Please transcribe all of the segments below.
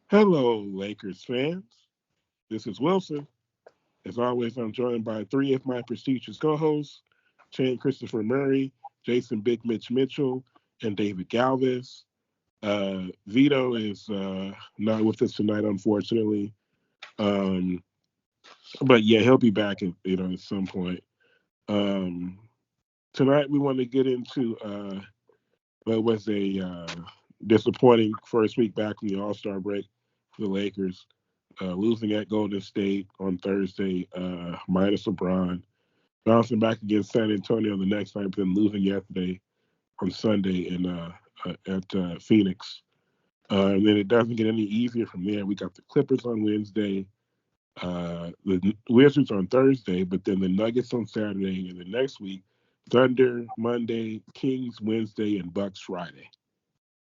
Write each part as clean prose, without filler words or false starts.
Hello, Lakers fans. This is Wilson. As always, I'm joined by three of my prestigious co-hosts, Shane Christopher Murray, Jason Big Mitch Mitchell, and David Galvis. Vito is not with us tonight, unfortunately. Um, but yeah, he'll be back at some point. Um, Tonight we want to get into what was a disappointing first week back from the All-Star break for the Lakers. Losing at Golden State on Thursday, minus LeBron. Bouncing back against San Antonio the next night, but then losing yesterday on Sunday at Phoenix. And then it doesn't get any easier from there. We got the Clippers on Wednesday, the Wizards on Thursday, but then the Nuggets on Saturday, and the next week, Thunder Monday, Kings Wednesday, and Bucks Friday.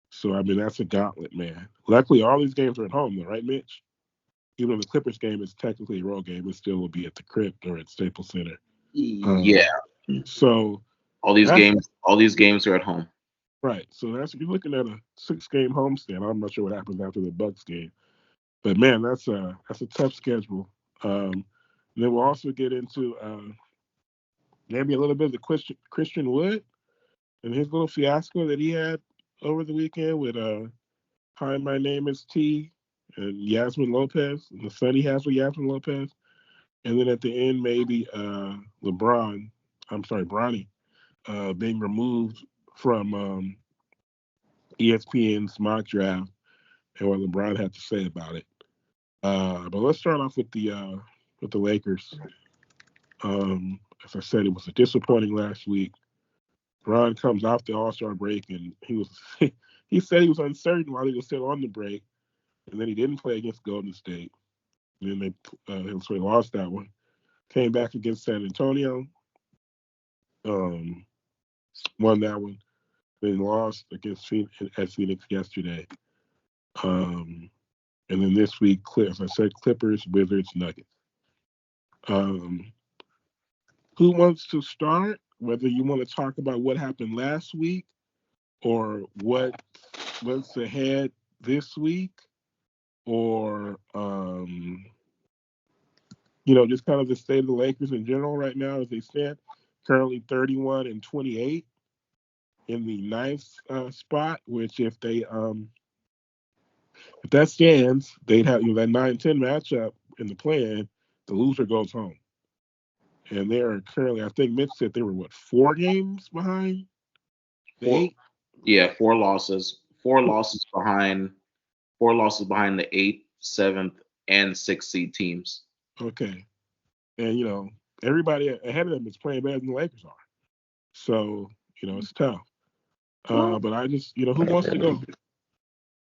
So I mean that's a gauntlet, man. Luckily, all these games are at home, though, right, Mitch? Even though the Clippers game is technically a road game, it still will be at the Crib or at Staples Center. Yeah, Um, so all these that's games, all these games are at home. right. So that's you're looking at a 6 game homestand. I'm not sure what happens after the Bucks game, but man, that's a tough schedule. And then we'll also get into maybe a little bit of the Christian Wood and his little fiasco that he had over the weekend with "Hi, my name is T" and Yasmin Lopez and the son he has with Yasmin Lopez. And then at the end, maybe Bronny, being removed from ESPN's mock draft and what LeBron had to say about it. But let's start off with the Lakers. As I said, it was a disappointing last week. Bron comes off the All Star break and he was he said he was uncertain while he was still on the break, and then he didn't play against Golden State. And then they lost that one. Came back against San Antonio, um, won that one. Then lost against at Phoenix yesterday. Um, and then this week, as I said, Clippers, Wizards, Nuggets. Um, who wants to start? Whether you want to talk about what happened last week or what's ahead this week, or just kind of the state of the Lakers in general right now as they stand, currently 31-28 in the ninth spot. Which if that stands, they'd have that 9-10 matchup in the plan. The loser goes home, and they are currently. I think Mitch said they were 4 games behind the Four, eight. yeah, four losses behind the eighth, seventh, and sixth seed teams. Okay, and everybody ahead of them is playing better than the Lakers are. So it's tough. Well, But I just who wants to go?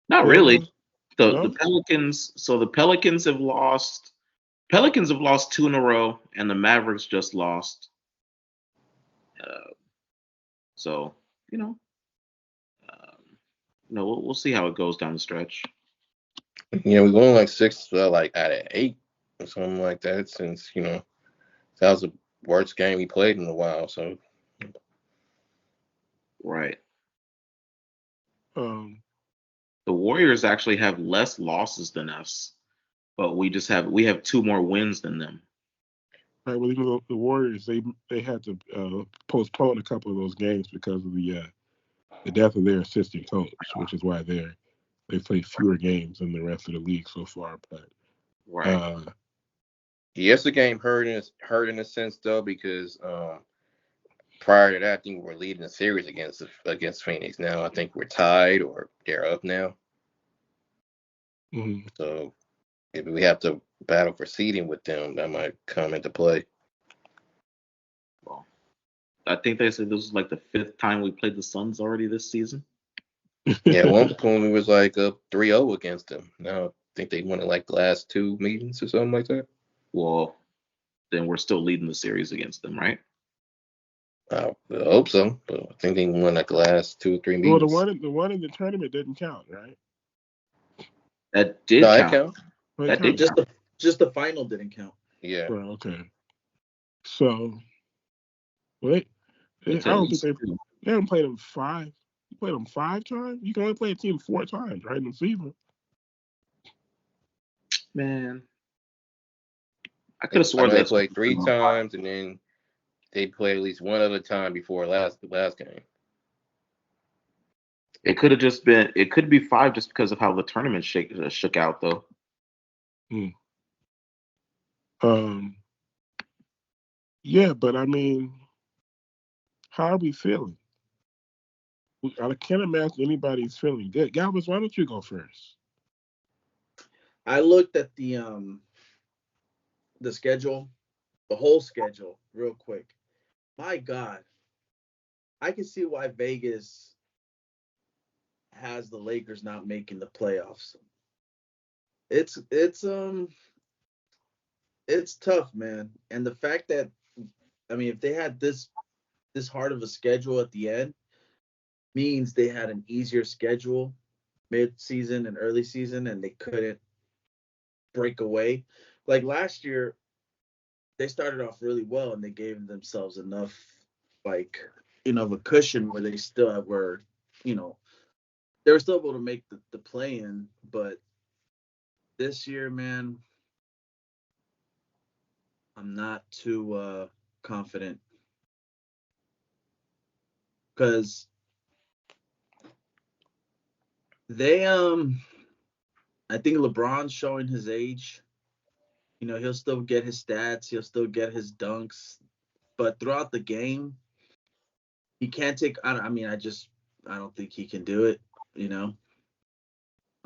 not Whoever really. wants. The No. Pelicans. So the Pelicans have lost. Pelicans have lost two in a row, and the Mavericks just lost. Uh, so you know, we'll see how it goes down the stretch. Yeah, we're going like six, like out of eight or something like that. Since that was the worst game we played in a while. So Right. Um. The Warriors actually have less losses than us, but we have two more wins than them. Right. Well, even the Warriors, they had to postpone a couple of those games because of the death of their assistant coach, which is why they played fewer games than the rest of the league so far. But Right. uh, yes, the game hurt in a sense though because prior to that, I think we're leading the series against Phoenix. Now I think we're tied or they're up now. mhm. So if we have to battle for seeding with them, that might come into play. Well, I think they said this was like the fifth time we played the Suns already this season. Yeah, at one point we was like up 3-0 against them. Now I think they won in like the last two meetings or something like that. Well, then we're still leading the series against them, right? I hope so, but I think they won like the last 2 or 3 Well, the meetings. one the one in the tournament didn't count, right? That did No, that count. count. Well, it That did counted. Just count. the final didn't count. Yeah. Well, okay. So, wait, It's I at don't think least two. they haven't played them five. You played them 5 times. You can only play a team 4 times, right, in the season. Man, I could have I sworn know they that's played 3 times, and then they played at least one other time before the last game. It could have just been. It could be 5 just because of how the tournament shook out, though. Um, yeah, but I mean, how are we feeling? I can't imagine anybody's feeling good. Galvez, why don't you go first? I looked at the schedule, the whole schedule, real quick. My God, I can see why Vegas has the Lakers not making the playoffs. It's tough, man. And the fact that, I mean, if they had this hard of a schedule at the end, means they had an easier schedule mid-season and early season, and they couldn't break away. Like last year, they started off really well, and they gave themselves enough, like, of a cushion where they still were, you know, they were still able to make the play in. But this year, man, I'm not too confident because they I think LeBron's showing his age. He'll still get his stats, he'll still get his dunks, but throughout the game, he can't take. I mean, I don't think he can do it. I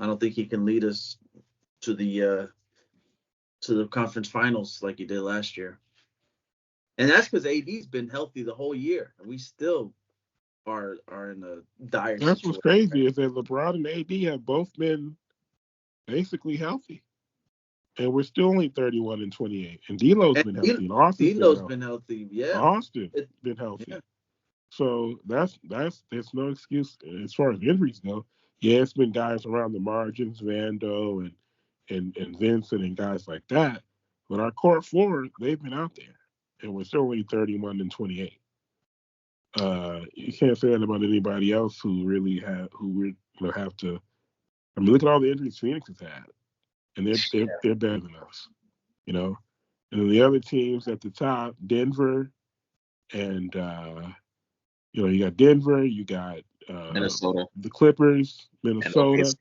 don't think he can lead us to the conference finals like he did last year. And that's because AD's been healthy the whole year, and we still are in a dire That's what's situation. crazy is that LeBron and AD have both been basically healthy, and we're still only 31 and 28. And D'Lo's And been healthy, and Austin's D'Lo's been healthy, yeah. Austin been healthy. Yeah. So there's no excuse as far as injuries go. Yeah, it's been guys around the margins, Vando and Vincent and guys like that. But our core forward, they've been out there, and we're still only 31 and 28. You can't say that about anybody else who really have to. I mean, look at all the injuries Phoenix has had, and they're better than us, you know. And then the other teams at the top, Denver, and you got Denver, you got Minnesota the Clippers, and Minnesota,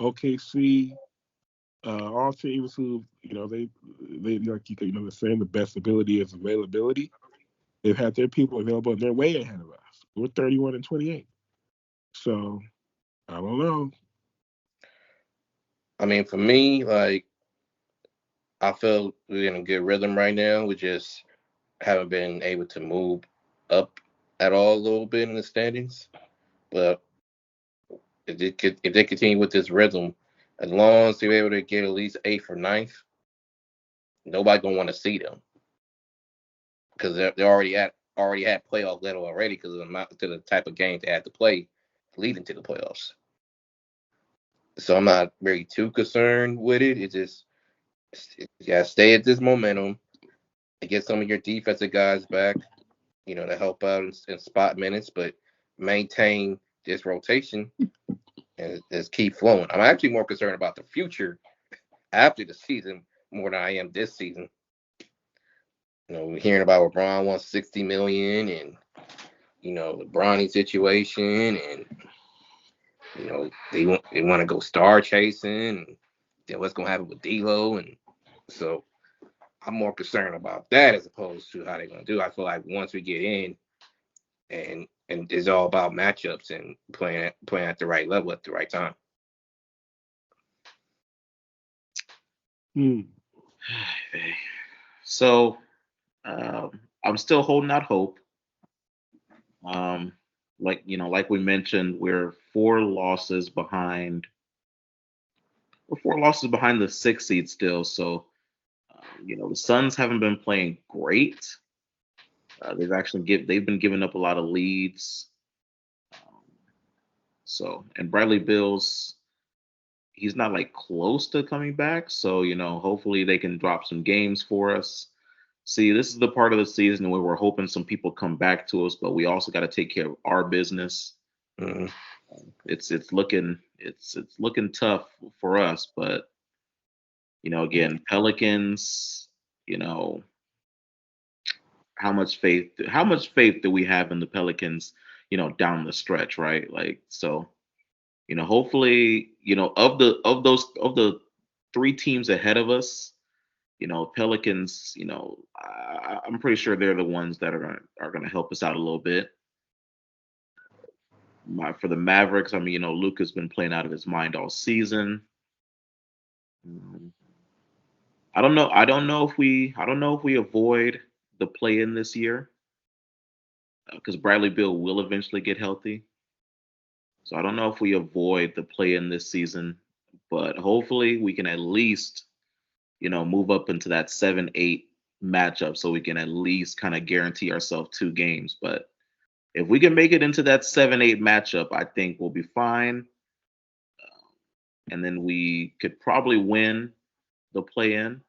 OKC, all teams who they like they're saying the best ability is availability. They've had their people available, and they're way ahead of us. We're 31 and 28. So I don't know. I mean, for me, like, I feel we're in a good rhythm right now. We just haven't been able to move up at all a little bit in the standings. But if they continue with this rhythm, as long as they're able to get at least 8th or 9th, nobody gonna want to see them because they already had playoff level already because of the type of games they had to play leading to the playoffs. So I'm not really too concerned with it. It's just you gotta stay at this momentum and get some of your defensive guys back, to help out in spot minutes, but maintain this rotation and just keep flowing. I'm actually more concerned about the future after the season more than I am this season. We're hearing about LeBron wants $60 million, and the Bronny situation, and they want to go star chasing, and then what's gonna happen with D'Lo, and so I'm more concerned about that as opposed to how they're gonna do. I feel like once we get in, and it's all about matchups and playing at the right level at the right time. So I'm still holding out hope. Like we mentioned, we're 4 losses behind. We're 4 losses behind the 6th seed still. So the Suns haven't been playing great. They've been giving up a lot of leads. And Bradley Bills, he's not like close to coming back. So hopefully they can drop some games for us. See, this is the part of the season where we're hoping some people come back to us, but we also got to take care of our business. Mm-hmm. It's looking tough for us, but Again, Pelicans, how much faith do we have in the Pelicans, down the stretch, right? Like, so, hopefully, of the three teams ahead of us, Pelicans, I'm pretty sure they're the ones that are gonna help us out a little bit. For the Mavericks, I mean, Luka's been playing out of his mind all season. Um, I don't know if we avoid the play in this year because Bradley Beal will eventually get healthy. So I don't know if we avoid the play in this season, but hopefully we can at least, move up into that 7-8 matchup so we can at least kind of guarantee ourselves 2 games. But if we can make it into that 7-8 matchup, I think we'll be fine. And then we could probably win the play in,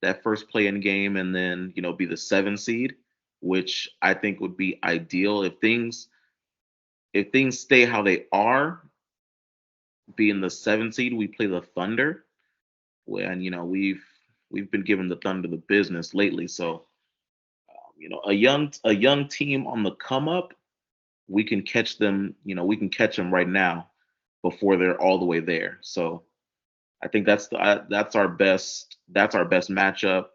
that first play in game, and then, be the 7 seed, which I think would be ideal if things stay how they are, being the 7 seed, we play the Thunder. And we've been giving the Thunder the business lately. So a young team on the come up, we can catch them. We can catch them right now before they're all the way there. So I think that's our best matchup.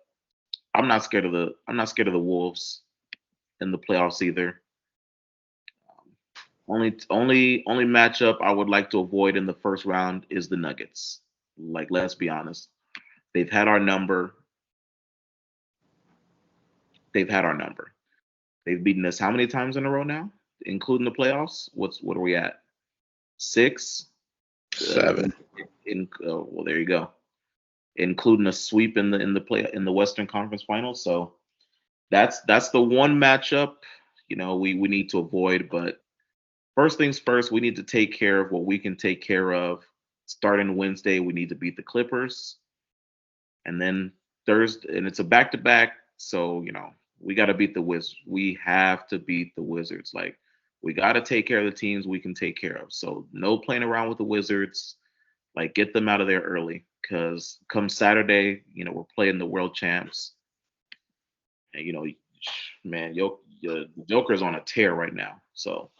I'm not scared of the Wolves in the playoffs either. Only matchup I would like to avoid in the first round is the Nuggets. Like, let's be honest. They've had our number. They've had our number. They've beaten us how many times in a row now, including the playoffs? What are we at? 6. Seven. Well, there you go. Including a sweep in the Western Conference Finals. So that's the one matchup we need to avoid. But first things first, we need to take care of what we can take care of. Starting Wednesday, we need to beat the Clippers, and then Thursday, and it's a back-to-back. So we got to beat the Wizards. We have to beat the Wizards. Like, we got to take care of the teams we can take care of. So no playing around with the Wizards. Like, get them out of there early, because come Saturday, we're playing the world champs, and man, Joker's on a tear right now. So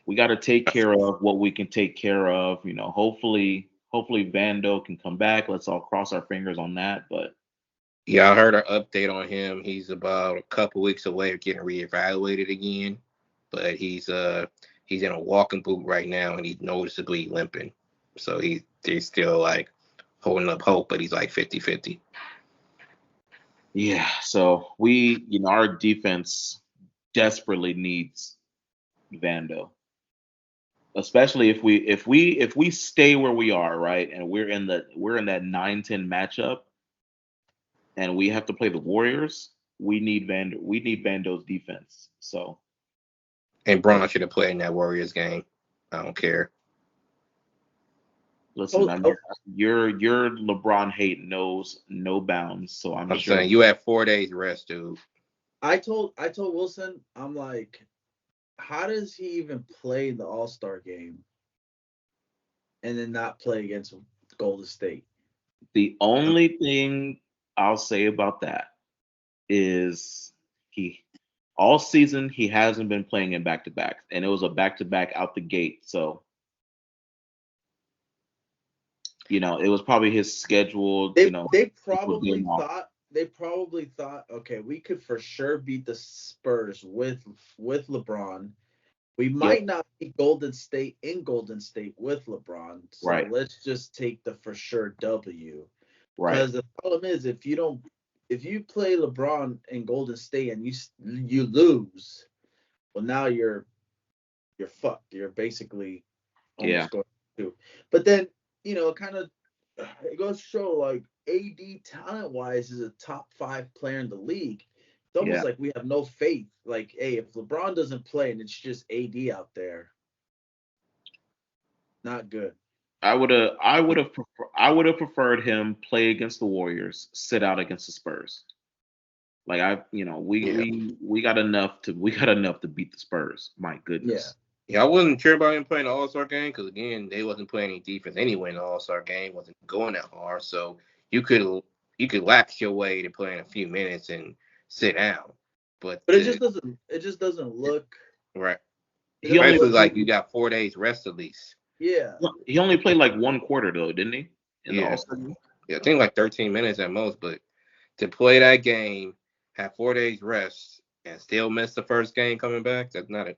we got to take care of what we can take care of. Hopefully Vando can come back. Let's all cross our fingers on that. But Yeah, I heard an update on him. He's about a couple weeks away of getting reevaluated again, but he's in a walking boot right now, and he's noticeably limping. So he's still like holding up hope, but he's like 50-50. yeah, so our defense desperately needs Vando, especially if we stay where we are, right, and we're in that 9-10 matchup, and we have to play the Warriors. We need Vando's defense. So And Bron should have played in that Warriors game. I don't care. listen, man, your LeBron hate knows no bounds. So I'm I'm sure. saying you have 4 days rest, dude. I told Wilson, I'm like, how does he even play the All-Star game and then not play against Golden State? The only thing I'll say about that is he all season he hasn't been playing in back to back, and it was a back to back out the gate. So it was probably his schedule. They probably thought, okay, we could for sure beat the Spurs with LeBron. We might not beat Golden State in Golden State with LeBron. So Right. let's just take the for sure W. Right. Because the problem is, if you play LeBron in Golden State and you lose, well, now you're fucked. You're basically almost going to. But then kind of it goes to show, like, AD talent wise is a top 5 player in the league. It's almost like we have no faith. Like, hey, if LeBron doesn't play and it's just AD out there, not good. I would have preferred him play against the Warriors, sit out against the Spurs. Like, we got enough to beat the Spurs. My goodness. Yeah, I wasn't sure about him playing the All-Star game because again, they wasn't playing any defense anyway in the All-Star game. Wasn't going that hard, so you could lax your way to playing a few minutes and sit down. But it just doesn't look right. He only Especially like you got 4 days rest at least. Yeah. he only played like one quarter though, didn't he? In the Yeah. All-Star game? Yeah, I think like 13 minutes at most. But to play that game, have 4 days rest, and still miss the first game coming back, that's not a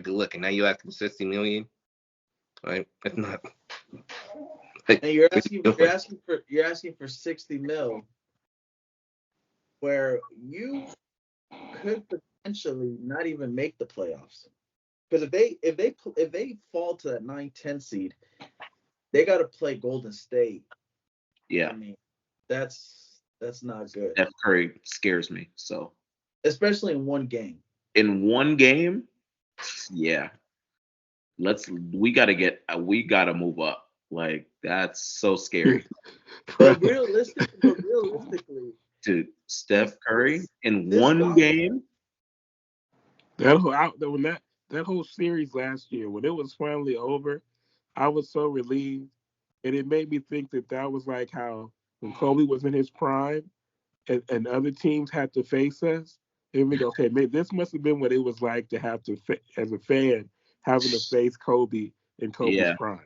good look. And now you asking for $60 million. Right? That's not. And you're asking for 60 mil, where you could potentially not even make the playoffs. Because if they fall to that 9-10 seed, they got to play Golden State. Yeah. I mean, that's not good. Steph Curry scares me. So especially in one game. In one game, yeah. We gotta move up. Like that's so scary. But realistically, Dude, Steph Curry in one game. That whole series last year, when it was finally over, I was so relieved, and it made me think that was like how when Kobe was in his prime, and other teams had to face us. And we go, okay, maybe this must have been what it was like to have to, as a fan, having to face Kobe in Kobe's prime.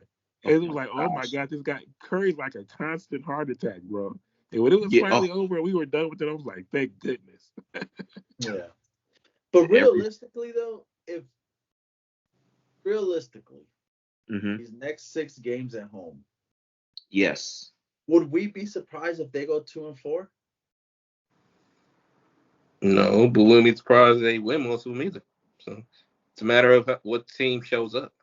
And it was like, oh my God, this guy Curry's like a constant heart attack, bro. And when it was finally over and we were done with it, I was like, thank goodness. Yeah. But realistically, though, these next 6 games at home, yes, would we be surprised if they go 2-4? No, but we wouldn't be surprised if they win most of them either. So it's a matter of what team shows up.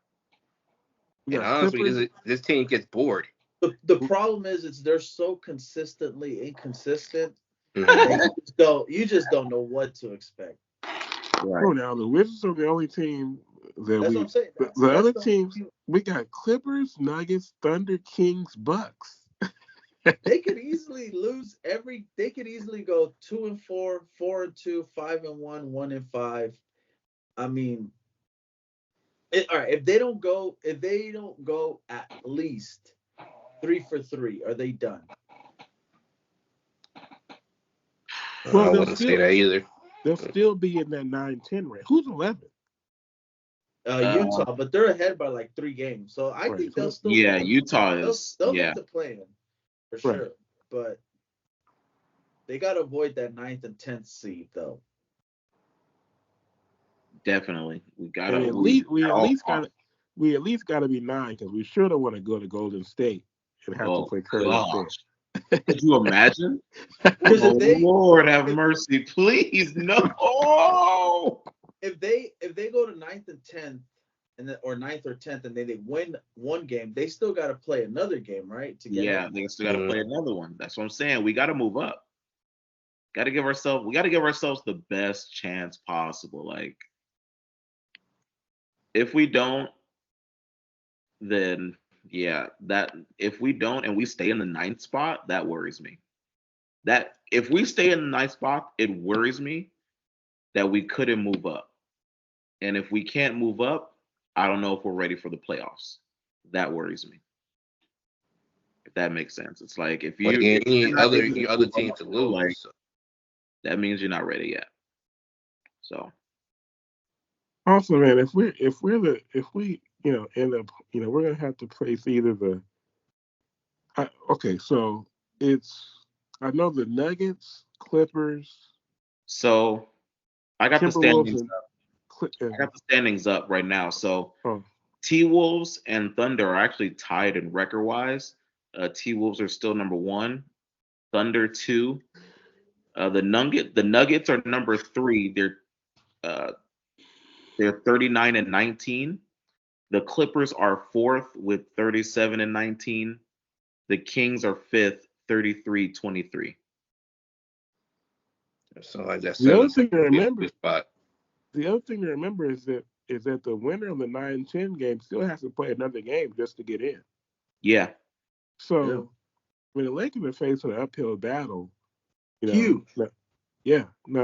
And honestly, this team gets bored. The problem is they're so consistently inconsistent. Mm-hmm. You just don't know what to expect. Right. Oh, now the Wizards are the only team that what I'm saying. The other teams, we got Clippers, Nuggets, Thunder, Kings, Bucks. They could easily lose they could easily go 2-4, 4-2, 5-1, 1-5. I mean, all right. If they don't go at least 3 for 3, are they done? Well, I wouldn't say that either. They'll still be in that 9-10 range. Who's 11? Utah, but they're ahead by like 3 games. So I think they'll still. Yeah, Utah is. They'll make the play-in for sure, but they got to avoid that 9th and 10th seed though. Definitely, we at least got to be 9 because we sure don't want to go to Golden State and have to play Curry there. Could you imagine? Lord have mercy, please no. If they go to 9th and 10th, or 9th or 10th, and then they win one game, they still got to play another game, right? They still got to play another one. That's what I'm saying. We got to move up. We got to give ourselves the best chance possible. Like, if we don't, then if we don't and we stay in the 9th spot, that worries me. That if we stay in the 9th spot, it worries me that we couldn't move up. And if we can't move up, I don't know if we're ready for the playoffs. That worries me. If that makes sense. It's like if you need other teams to lose, like, that means you're not ready yet. So also, man, if we end up, we're gonna have to place either so I know the Nuggets, Clippers. So I got the standings up. I got the standings up right now. So T-Wolves and Thunder are actually tied in record-wise. T-Wolves are still number 1, Thunder 2. The Nuggets are number 3. They're 39 and 19. The Clippers are 4th with 37 and 19. The Kings are 5th, 33-23. So like that's the other thing to remember is that the winner of the 9-10 game still has to play another game just to get in. Yeah. So when the Lakers are facing an uphill battle, huge. Now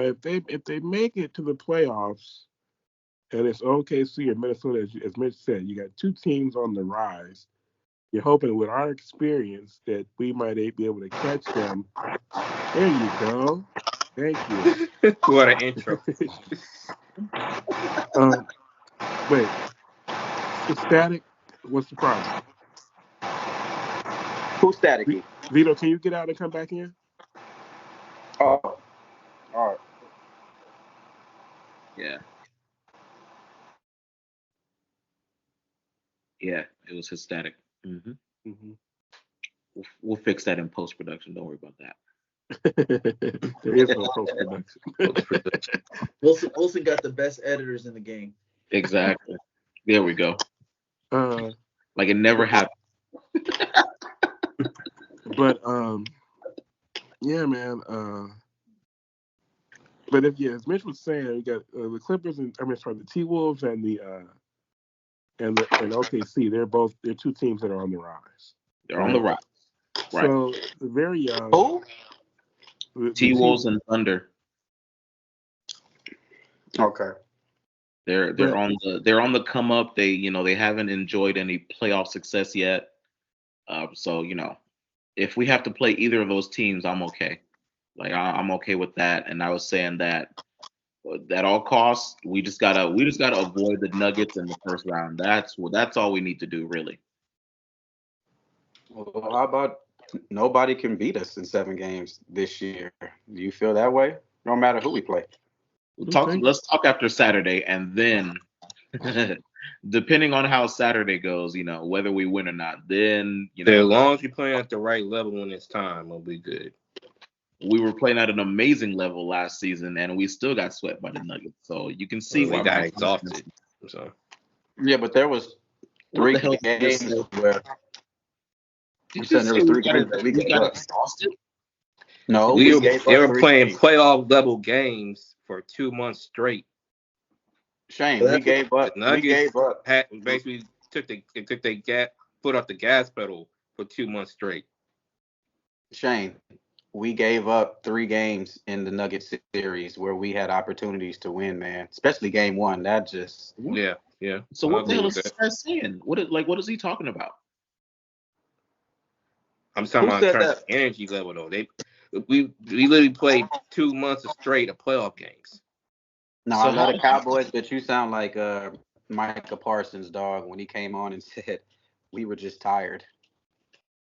if they make it to the playoffs and it's OKC or Minnesota. As Mitch said, you got two teams on the rise. You're hoping with our experience that we might be able to catch them. There you go. Thank you. What an intro. Wait, it's static. What's the problem? Who's staticky? Vito, can you get out and come back in? Oh, all right. Yeah. Yeah, it was his static. Mm-hmm. Mm-hmm. We'll fix that in post production. Don't worry about that. There is no post-production. Wilson got the best editors in the game. Exactly. There we go. Like it never happened. But yeah, man. But as Mitch was saying, we got the Clippers and the T Wolves and and OKC. They're two teams that are on the rise. They're on the rise. Right. So the very young. Who? T Wolves and Thunder. Okay. They're on the come up. They haven't enjoyed any playoff success yet. So if we have to play either of those teams, I'm okay. Like I'm okay with that. And I was saying that at all costs, we just gotta avoid the Nuggets in the first round. That's all we need to do, really. Well, how about nobody can beat us in 7 games this year? Do you feel that way? No matter who we play. Let's talk after Saturday, and then depending on how Saturday goes, whether we win or not, then as long as you're playing at the right level when it's time, we'll be good. We were playing at an amazing level last season, and we still got swept by the Nuggets. So you can see we got exhausted. So yeah, but there was 3 games where you said there was 3 games that we got exhausted. No, they were playing playoff level games for 2 months straight. Shane, we gave up. Basically took their foot off the gas pedal for 2 months straight. Shane, we gave up 3 games in the Nuggets series where we had opportunities to win, man. Especially game 1. That just yeah. So what the hell is this guy saying? What is he talking about? I'm talking about in terms of energy level though. We literally played 2 months straight of playoff games. No, I love the Cowboys, but you sound like Micah Parsons, dog, when he came on and said we were just tired.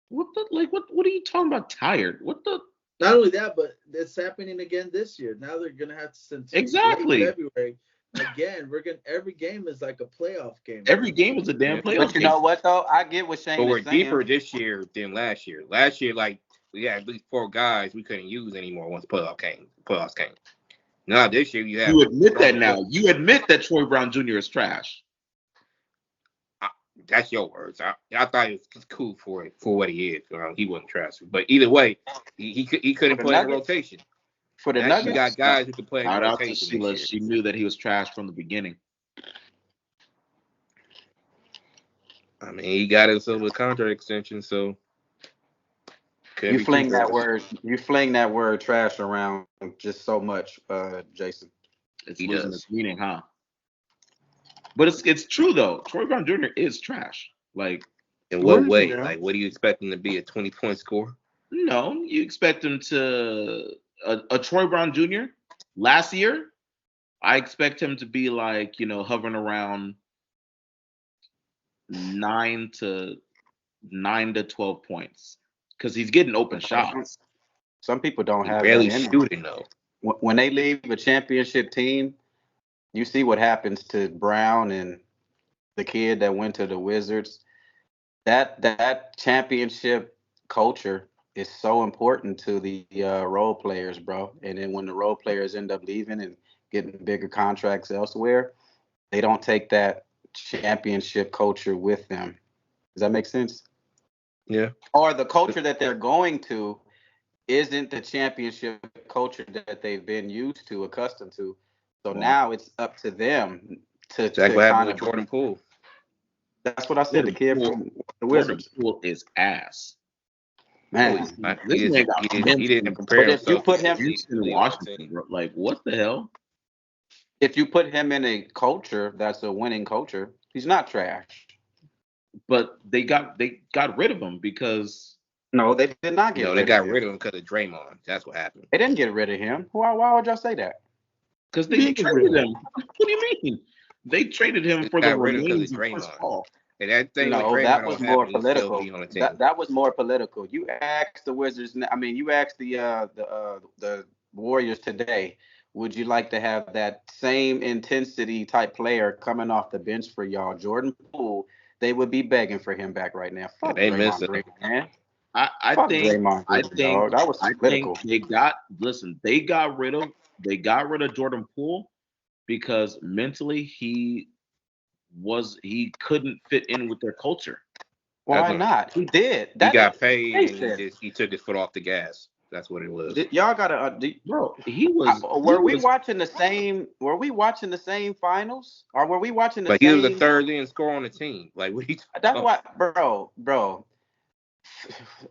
What are you talking about? Tired? What the? Not only that, but it's happening again this year. Now they're gonna have to send exactly February. Again, every game is like a playoff game. Every game is a damn playoff game. But you know what though? I get what Shane is saying. But we're deeper this year than last year. Last year, like we had at least 4 guys we couldn't use anymore once playoffs came. Now this year you have. You admit that now. You admit that Troy Brown Jr. is trash. That's your words. I thought it was cool for what he is. He wasn't trash, but either way, he couldn't play in the rotation. For the Nuggets, you got guys who can play in the rotation. Sheila, she knew that he was trash from the beginning. I mean, he got himself a contract extension, so you fling that word trash around just so much, Jason. It's losing its meaning, huh? But it's true though. Troy Brown Jr. is trash. Like, in what way? Like, what do you expect him to be? A 20-point scorer? No, you expect him to a Troy Brown Jr. last year. I expect him to be like hovering around 9 to 12 points because he's getting open shots. Some people don't have barely shooting though. When they leave a championship team, you see what happens to Brown and the kid that went to the Wizards. That championship culture is so important to the role players, bro. And then when the role players end up leaving and getting bigger contracts elsewhere, they don't take that championship culture with them. Does that make sense? Yeah. Or the culture that they're going to isn't the championship culture that they've been accustomed to. So now it's up to them to what happened with Jordan Poole. That's what I said. The kid from the Wizards. Jordan Poole is ass. Man, he didn't compare himself. If you put him in Washington, like what the hell? If you put him in a culture that's a winning culture, he's not trash. But they got rid of him because No, they did not get No, they rid of got him. rid of him because of Draymond. That's what happened. They didn't get rid of him. Why would y'all say that? they Did get rid traded of him. What do you mean? They traded him They for the got rid of him because remains of of Chris Draymond. Paul. And that thing with No, Draymond that don't was more happen, he'd still political. be on the team. That was more political. You asked the Wizards. I mean, you asked the Warriors today. Would you like to have that same intensity type player coming off the bench for y'all, Jordan Poole? They would be begging for him back right now. Yeah, Fuck they miss Draymond him. Green, man. I Fuck think Draymond I Green, think dog. That was I think political. they got rid of Jordan Poole because mentally he couldn't fit in with their culture. Why That's not? He did. He That got is paid and racist. he took his foot off the gas. That's what it was. Y'all gotta. Bro, he was Were we watching the same? Were we watching the same finals, or were we watching the But he was a same? third leading scorer on the team. Like what are you talking That's about? why, bro.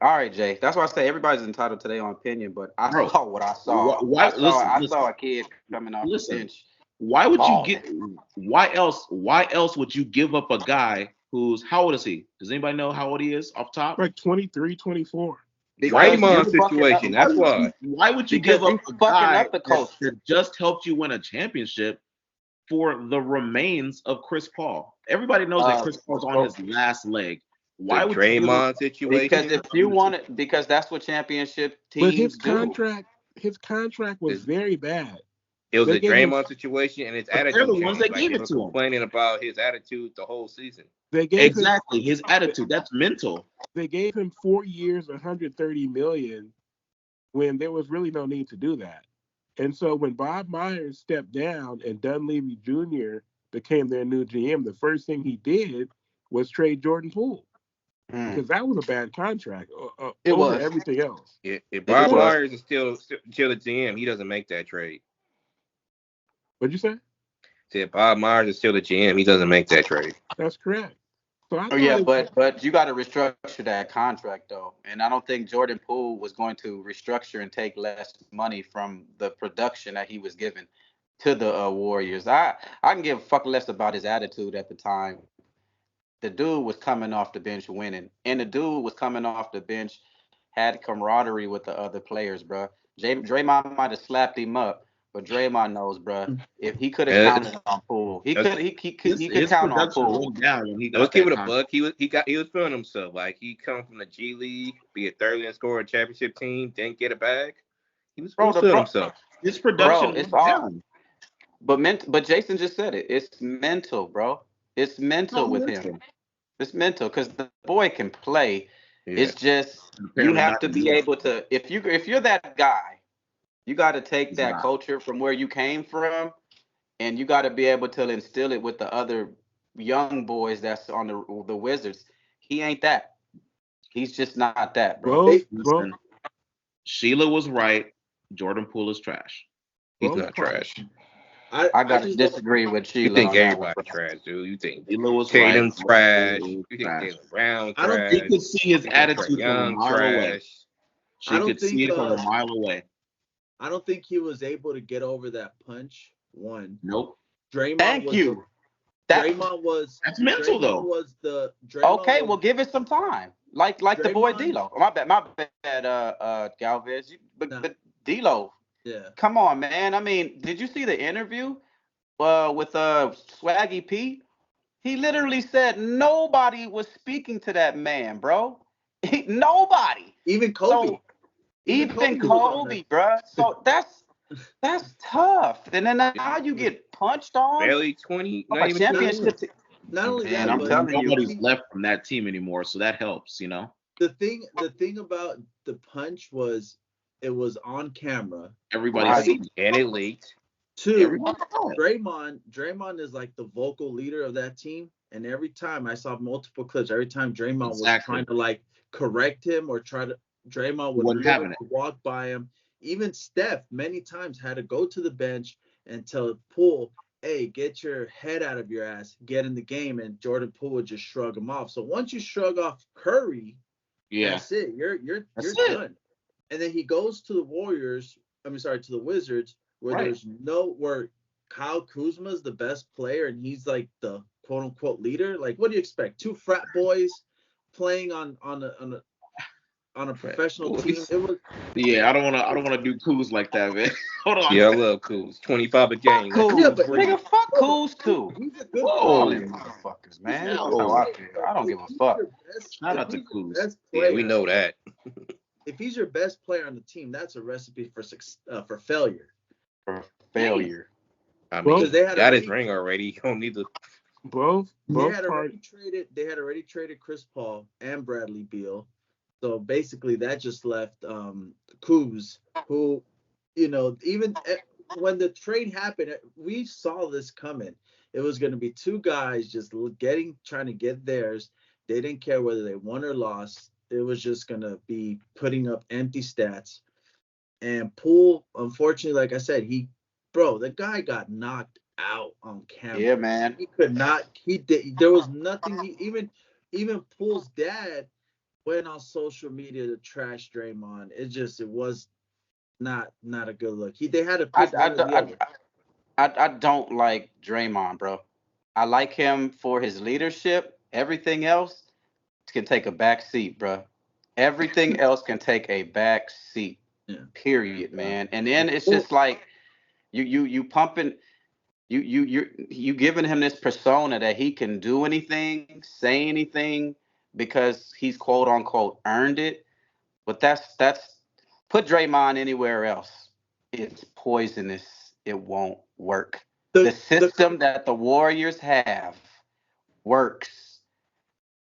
All right, Jay. That's why I say everybody's entitled to their own opinion. But I bro. saw what I saw. Why I listen, saw a kid coming off the listen. bench. Why would you balling. get why else would you give up a guy who's how old is he? Does anybody know how old he is off top? Like 23, 24. Because Draymond you fucking up. situation. That's why. Why would you Because give up you a fucking guy up the culture. that just helped you win a championship for the remains of Chris Paul? Everybody knows that Chris Paul's on his last leg. Why The would you give up? Draymond situation. Because if you want it, because that's what championship But his teams do. contract was very bad. It was They a gave him- Draymond situation and his But they're attitude the ones changed. that gave they it were to him. complaining about his attitude the whole season. They gave Exactly, his attitude. That's mental. They gave him 4 years, $130 million, when there was really no need to do that. And so when Bob Myers stepped down and Dunleavy Jr. became their new GM, the first thing he did was trade Jordan Poole because that was a bad contract It over was. everything else. If Bob was. Myers is still the GM, he doesn't make that trade. What'd you say? If Bob Myers is still the GM, he doesn't make that trade. That's correct. So I Oh yeah, thought but you got to restructure that contract though, and I don't think Jordan Poole was going to restructure and take less money from the production that he was given to the Warriors. I can give a fuck less about his attitude at the time. The dude was coming off the bench winning, and the dude was coming off the bench had camaraderie with the other players, bro. Draymond might have slapped him up, but Draymond knows, bro. If he could have counted on Poole, he could His count on production Poole. went down when he got Let's give that it a contract. buck. He was feeling himself. Like he come from the G League, be a third leading scorer, championship team, didn't get a bag. He was feeling himself. His production Bro, it's went all. down. But Jason just said it. It's mental, bro. It's mental No, with listen. him. It's mental because the boy can play. Yeah. It's just Apparently you have not to be anymore. able to. If you're that guy, you got to take He's that not. culture from where you came from, and you got to be able to instill it with the other young boys that's on the Wizards. He ain't that. He's just not that, bro. Listen, Sheila was right. Jordan Poole is trash. He's not trash. I gotta disagree with Sheila. You think on that everybody one, trash, dude? You think Sheila was Tatum right. trash? Poole You was think trash. Jaylen Brown I don't trash? She could see his You think Trae attitude from a Young mile away. trash? She I don't could see think, it from a mile away. I don't think he was able to get over that punch. One. Nope. Draymond Thank was you. Draymond was That's mental, Draymond though. Was the Draymond Okay, was, well, give it some time. Like the boy Draymond- D'Lo. My bad, Galvez. But D'Lo, yeah. come on, man. I mean, did you see the interview with Swaggy P? He literally said nobody was speaking to that man, bro. Nobody. Even Kobe. So, even was on Kobe, bro. So that's tough. And then now you get punched on Barely 20, from not a even championship 20. team. Not only Man, that, I'm but telling you. Nobody's left from that team anymore, so that helps, you know. the thing about the punch was it was on camera. Everybody Right. sees it. And it leaked. Two, Everybody saw it. Draymond is like the vocal leader of that team. And every time I saw multiple clips, every time Draymond was trying to like correct him or Draymond would Wasn't having literally walk by him. Even Steph many times had to go to the bench and tell Poole, hey, get your head out of your ass, get in the game. And Jordan Poole would just shrug him off. So once you shrug off Curry, that's it. You're done. And then he goes to the to the Wizards, where Right. where Kyle Kuzma's the best player and he's like the quote unquote leader. Like, what do you expect? Two frat boys playing on a professional team. It was Yeah, I don't wanna do coups like that, man. Hold on. Yeah, I love Kuz. 25 a game. Cool. yeah, but Nigga, fuck Coos too. he's a good Whoa. All player. them motherfuckers, man. He's That's how I feel. I don't give a fuck. Shout out to Kuz. Best Yeah, player, we know that. if he's your best player on the team, that's a recipe for failure. For failure. I Well, mean, Because they had got his already- ring already. You don't need to. both They had parties. already traded Chris Paul and Bradley Beal. So basically that just left Kuz, who, even when the trade happened, we saw this coming. It was going to be two guys just trying to get theirs. They didn't care whether they won or lost. It was just going to be putting up empty stats. And Poole, unfortunately, like I said, the guy got knocked out on camera. Yeah, man. He could not. There was nothing. Even Poole's dad went on social media to trash Draymond. It was not a good look. They had to pick one or the other. I don't like Draymond, bro. I like him for his leadership. Everything else can take a back seat, bro. Everything else can take a back seat. Yeah. Period, man. And then it's just like you pumping you giving him this persona that he can do anything, say anything because he's quote unquote earned it. But that's put Draymond anywhere else. It's poisonous. It won't work. The system that the Warriors have works,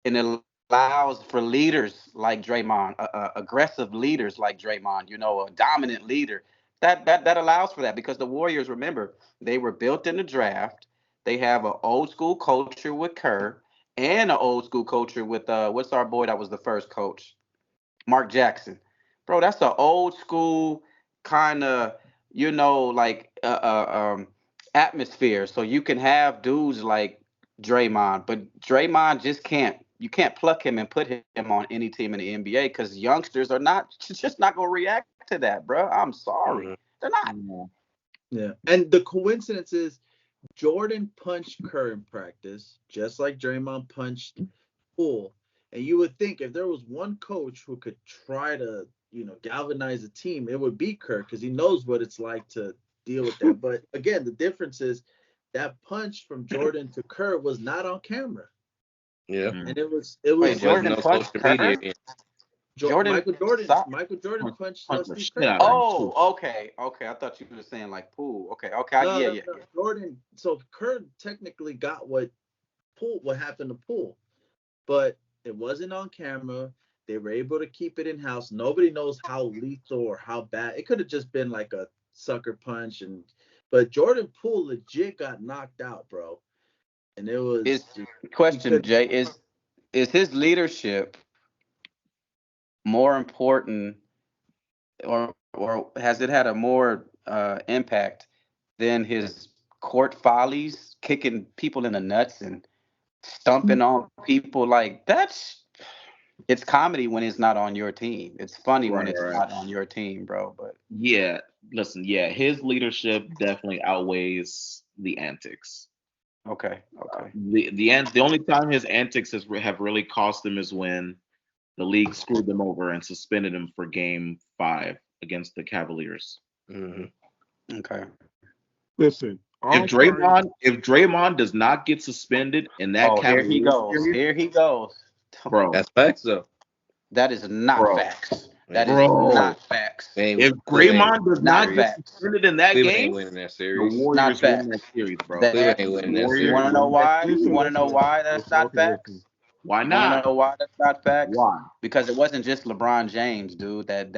and it allows for leaders like Draymond, aggressive leaders like Draymond. A dominant leader. That allows for that because the Warriors, remember, they were built in the draft. They have an old school culture with Kerr and an old school culture with what's our boy that was the first coach, Mark Jackson. Bro, that's an old school kind of like atmosphere. So you can have dudes like Draymond, but Draymond you can't pluck him and put him on any team in the NBA because youngsters are just not gonna react to that, bro. I'm sorry, they're not. Yeah, and the coincidence is Jordan punched Kerr in practice, just like Draymond punched Poole. And you would think if there was one coach who could try to, galvanize a team, it would be Kerr because he knows what it's like to deal with that. But again, the difference is that punch from Jordan to Kerr was not on camera. Yeah. And it was Wait, Jordan no punched social media. Kerr? Michael Jordan punched Punched the Steve shit Kerr. out of him. Oh, okay. I thought you were saying like Poole. Okay. No. Jordan. So Kerr technically got what happened to Poole, but it wasn't on camera. They were able to keep it in house. Nobody knows how lethal or how bad. It could have just been like a sucker punch, but Jordan Poole legit got knocked out, bro. And it was question, Jay, is his leadership more important or has it had a more impact than his court follies, kicking people in the nuts and stomping on people? Like it's comedy when it's not on your team. It's funny when it's not on your team, bro. But yeah, listen, his leadership definitely outweighs the antics. Okay. The only time his antics have really cost him is when the league screwed them over and suspended him for Game 5 against the Cavaliers. Mm-hmm. Okay. Listen, if Draymond does not get suspended in that Cavaliers series, here he goes, bro. That's facts, though. That is not facts. That is not facts. If Draymond does not get suspended in that Cleveland game, ain't winning that series. the Warriors win that series, bro. Cleveland ain't winning that series. You want to know why? You want to know why that's not facts? Why You not? want to know why that's not facts? Why? Because it wasn't just LeBron James, dude, that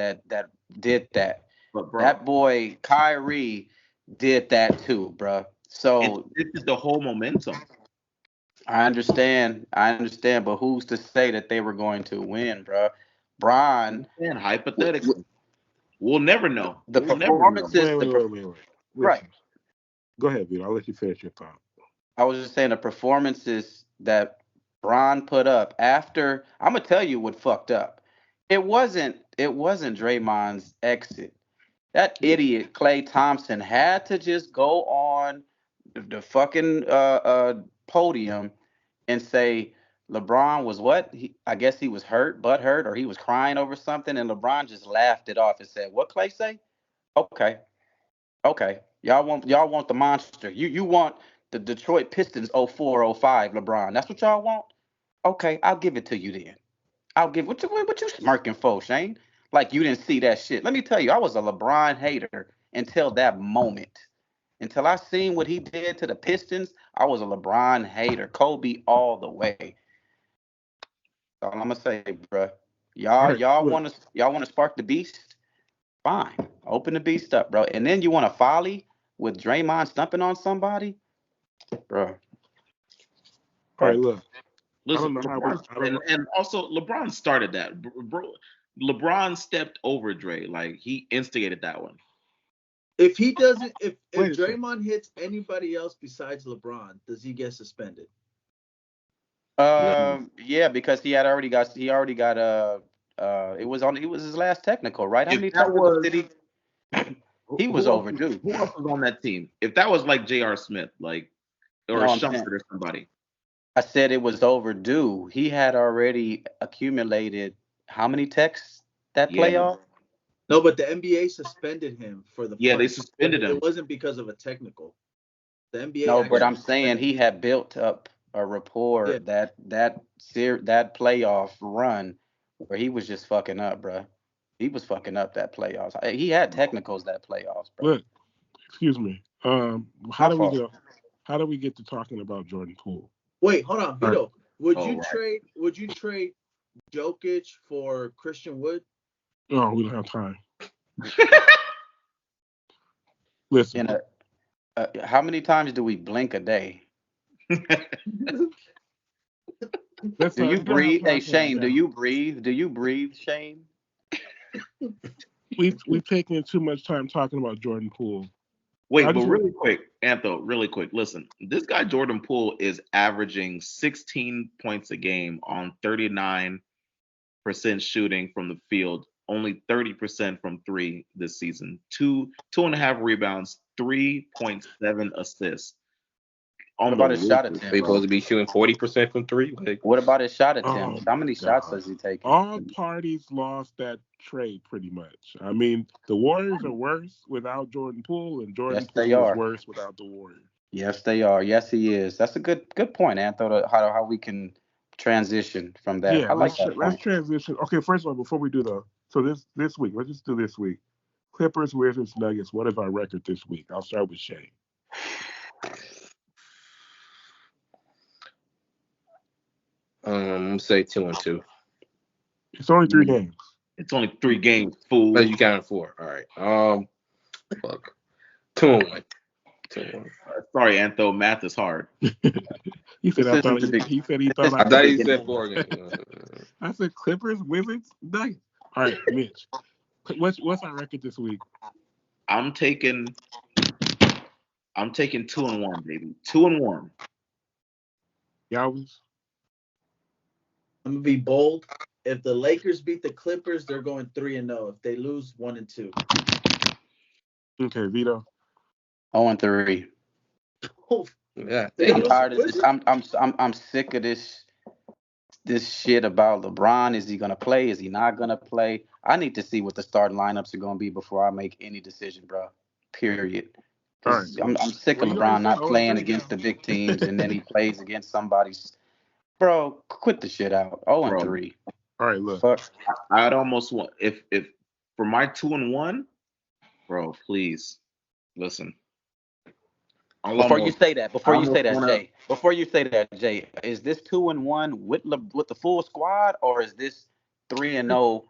did that. But bro, that boy Kyrie did that too, bro. So this is the whole momentum. I understand, but who's to say that they were going to win, bro? Bron, and hypothetically, we'll never know. The performances, wait. Right. Go ahead, Vito. I'll let you finish your thought. I was just saying the performances that Bron put up after. I'm gonna tell you what fucked up. It wasn't Draymond's exit. That idiot Klay Thompson had to just go on the fucking podium and say LeBron was what? I guess he was butt hurt, or he was crying over something, and LeBron just laughed it off and said, "What Klay say? Okay, okay. Y'all want the monster. You want the Detroit Pistons 0405 LeBron. That's what y'all want? Okay, I'll give it to you then. I'll give what you smirking for, Shane? Like you didn't see that shit. Let me tell you, I was a LeBron hater until that moment. Until I seen what he did to the Pistons, I was a LeBron hater. Kobe all the way. That's all I'm gonna say, bruh. All Y'all, right, y'all look, want to, y'all want to spark the beast? Fine, open the beast up, bro. And then you want to folly with Draymond stumping on somebody, bro. all right, look. I Listen, don't know how we. I don't know. and also LeBron started that. Bro, LeBron stepped over Dre. Like he instigated that one. If he doesn't, if Wait a second. Draymond hits anybody else besides LeBron, does he get suspended? No. Yeah, because he already got it was his last technical, right? How If many that technicals was did he? He was who else? overdue. Who else was on that team? If that was like J.R. Smith, like or No, I'm saying Shumpert or somebody. I said it was overdue. He had already accumulated how many techs that Yeah, playoff? No, but the NBA suspended him for the yeah, they fight. suspended him. It wasn't because of a technical. The NBA No, but actually I'm saying suspended he him. had built up a rapport Yeah. that playoff run where he was just fucking up, bro. He was fucking up that playoffs. He had technicals that playoffs, bro. Look, excuse me. How My do we fault. get? How do we get to talking about Jordan Poole? Wait, hold on, All right. Vito. Would Oh, you right. trade? Would you trade Jokic for Christian Wood? Oh, we don't have time. Listen, In how many times do we blink a day? let's Do you we don't have breathe? Hey time for that Shane, do now. you breathe? Do you breathe, Shane? We've taken too much time talking about Jordan Poole. I Wait, but just want. really quick, Antho, really quick. Listen, this guy Jordan Poole is averaging 16 points a game on 39% shooting from the field, only 30% from three this season. Two and a half rebounds, 3.7 assists What on the about his shot Wizards, They attempts? bro. supposed to be shooting 40% from three. Like, What about his shot Oh attempts? How my many shots God! has he taken? All parties lost that trade pretty much. I mean, the Warriors are worse without Jordan Poole, and Jordan Yes, they Poole is are. worse without the Warriors. Yes, they are. Yes, he is. That's a good point, Anthony. How we can transition from that. Yeah, I like that let's point. transition. Okay, first of all, before we do this week, let's just do this week. Clippers, Wizards, Nuggets. What is our record this week? I'll start with Shane. I'm gonna say 2-2. It's only 3 games. It's only 3 games, fool. But you counted 4. All right. Fuck. 2-1. 2-1. Sorry, Antho, math is hard. He said, This "I thought isn't the big. he said he This thought I I isn't the thought could." he beginning. said 4 games. I said Clippers, Wizards, Nuggets. All right, Mitch. What's our record this week? I'm taking 2-1, baby. 2-1. Yowis. I'm gonna be bold. If the Lakers beat the Clippers, they're going 3-0. If they lose, 1-2. Okay, Vito. 0-3. Oh, Yeah. St. I'm Damn. Louis tired of this. Wizards? I'm sick of this shit about LeBron. Is he gonna play? Is he not gonna play? I need to see what the starting lineups are gonna be before I make any decision, bro. Period. All right. Because I'm sick Well, of you already LeBron said not playing 0-3 against now. the big teams and then he plays against somebody's. Bro, quit the shit out. Bro, 0-3. All right, look. Fuck. I'd almost want if for my 2-1, bro, please listen. Before you say I that, almost wanna. Jay. Before you say that, Jay, is this 2-1 with the full squad, or is this 3-0?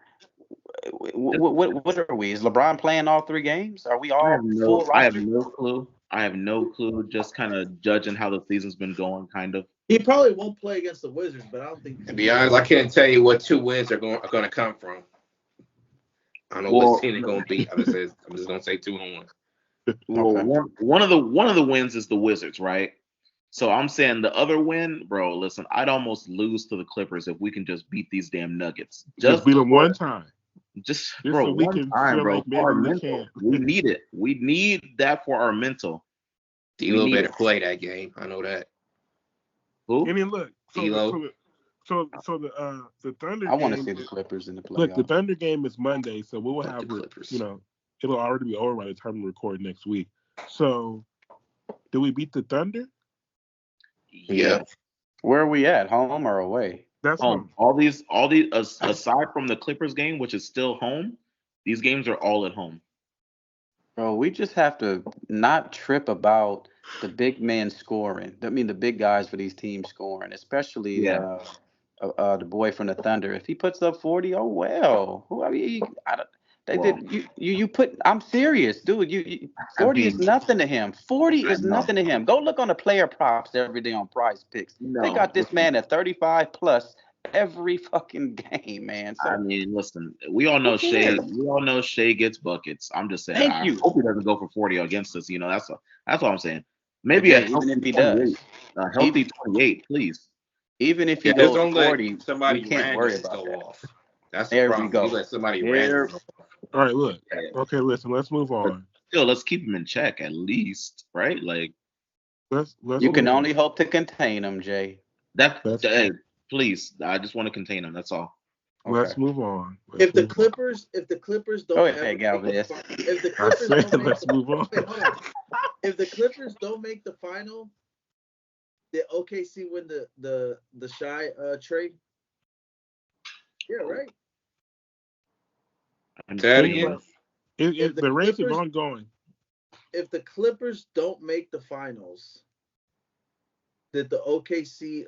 What are we? Is LeBron playing all 3 games? Are we all full I have roster? no clue. I have no clue. Just kind of judging how the season's been going, kind of. He probably won't play against the Wizards, but I don't think To be honest, I can't tell you what 2 wins are going to come from. I don't know what Well, team they're going to beat. I'm just going to say 2-1. Okay. one of the wins is the Wizards, right? So I'm saying the other win, bro. Listen, I'd almost lose to the Clippers if we can just beat these damn Nuggets. Just beat them one time. Just Just bro, so we one can time, feel bro, like for our maybe we mental. can. We need it. We need that for our mental. We D'Lo need better it. play that game. I know that. Who? And then look, D'Lo. the Thunder I want to game. see the Clippers in the Look, the playoffs. Thunder game is Monday, so we will Fuck the have Clippers. it'll already be over by the time we record next week. So, do we beat the Thunder? Yeah. Where are we at? Home or away? That's Home. home. All these aside from the Clippers game, which is still home, these games are all at home. Bro, we just have to not trip about the big men scoring. I mean, the big guys for these teams scoring, especially Yeah. the boy from the Thunder. If he puts up 40, oh well. Who I mean, I don't, they Well, did you put. I'm serious, dude. You I 40 is mean, nothing to him. 40 I is know. nothing to him. Go look on the player props every day on Prize Picks. They No, got this man at 35 plus every fucking game, man. I So mean, listen, we all know who Shea. cares? We all know Shea gets buckets. I'm just saying. Thank I you. hope he doesn't go for 40 against us. That's all I'm saying. But Maybe a Jay, even healthy if he 28. does, A even healthy 28, please. even if he Yeah, just goes don't let 40, we somebody can't worry random about go that. off. That's the There we problem. You go. let somebody random Here, go off. All right, look. Yeah. Okay, listen. Let's move But on. still, let's keep him in check at least, right? Like Let's you can move on. only hope to contain him, Jay. that. Let's Hey, please, I just want to contain him. That's all. Okay. move on. If the Move on. Clippers Go don't ahead, ever make the Galvez. if the I Clippers said don't make let's the move on. wait, hold on. If the Clippers don't make the final, did OKC win the Shy trade? Yeah, right. I'm Say that Think saying, again. about it. If the The race is Clippers ongoing. if the Clippers don't make the finals, did OKC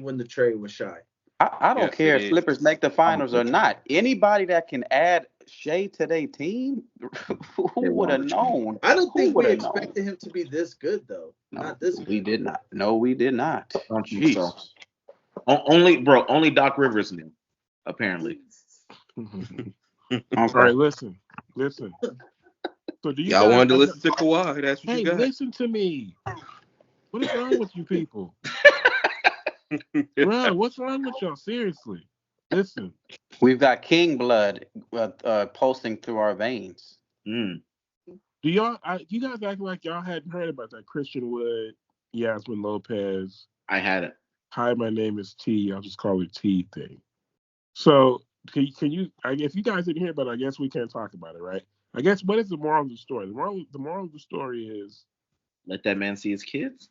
win the trade with Shy? I don't Yes, they care if did. Clippers make the finals or not. Anybody that can add Shea to their team, who they would have won. known? I don't Who think would we have known? expected him to be this good though. No, Not this we good. did not. No, we did not. Don't think so. Jesus. Only Doc Rivers knew, apparently. All Okay. right, listen. So do you Y'all guys? wanted to listen to Kawhi. That's what you Hey, got. listen to me. What is wrong with you people? Bro, what's wrong with y'all? Seriously. Listen. We've got king blood pulsing through our veins. Mm. Do you guys act like y'all hadn't heard about that Christian Wood, Yasmin Lopez, I had it. hi, my name is T, I'll just call it T thing. So can you if you guys didn't hear about it, I guess we can't talk about it, right? I guess what is the moral of the story? The moral of the story is Let that man see his kids.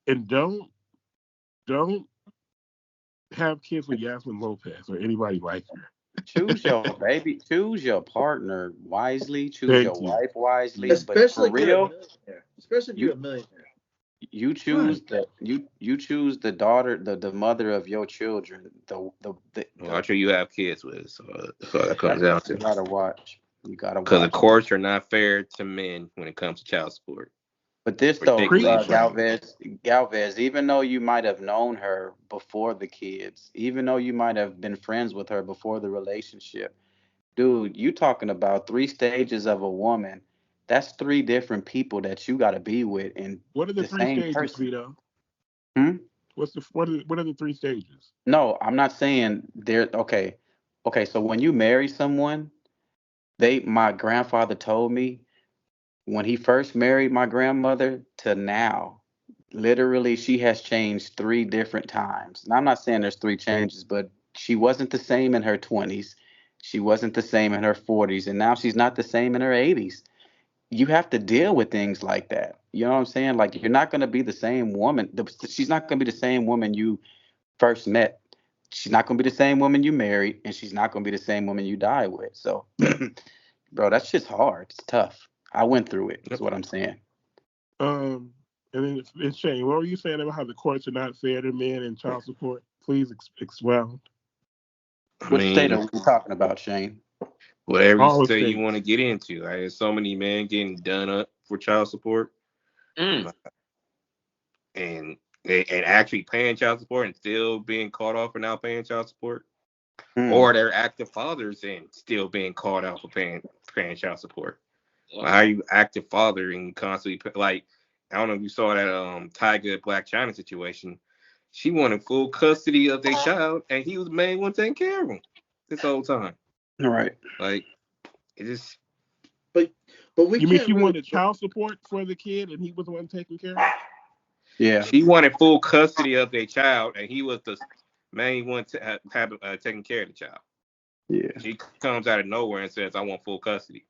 and don't have kids with Yasmin Lopez or anybody like her. Choose your baby. Choose your partner wisely. Choose your Thank you. wife wisely. But for Especially if you're a real, millionaire. Especially if you're a millionaire. you choose you choose the daughter, the mother of your children. Well, I'm sure you have kids with, so that's what that comes That's down what you to. gotta watch. You gotta Because the watch. courts are not fair to men when it comes to child support, But this though, particularly Preach. from Galvez, even though you might have known her before the kids, even though you might have been friends with her before the relationship, dude, you talking about 3 stages of a woman. That's 3 different people that you gotta be with in What are the the three same stages, person. Vito? Hmm? What are the 3 stages? No, I'm not saying they're okay. Okay, so when you marry someone, my grandfather told me when he first married my grandmother to now, literally she has changed 3 different times. And I'm not saying there's 3 changes, but she wasn't the same in her 20s. She wasn't the same in her 40s, and now she's not the same in her 80s. You have to deal with things like that. You know what I'm saying? Like you're not going to be the same woman. She's not going to be the same woman you first met. She's not going to be the same woman you married, and she's not going to be the same woman you die with. So, bro, that's just hard. It's tough. I went through it. Is what I'm saying. And then it's Shane. What were you saying about how the courts are not fair to men and child support? Please expound. I Which state mean, are we talking about, Shane? whatever All the state you want to states. get into. Like, there's so many men getting done up for child support Mm. and and actually paying child support and still being caught off for not paying child support. Hmm. Or they're active fathers and still being called out for paying child support. Like, how are you active father and constantly like I don't know if you saw that Tyga Black China situation. She wanted full custody of their child and he was the main one taking care of them. this whole time. Right. Like, it just. But we You mean can't she really. wanted child support for the kid and he was the one taking care of it? Yeah. She wanted full custody of their child, and he was the main one to have taking care of the child. Yeah. She comes out of nowhere and says, "I want full custody."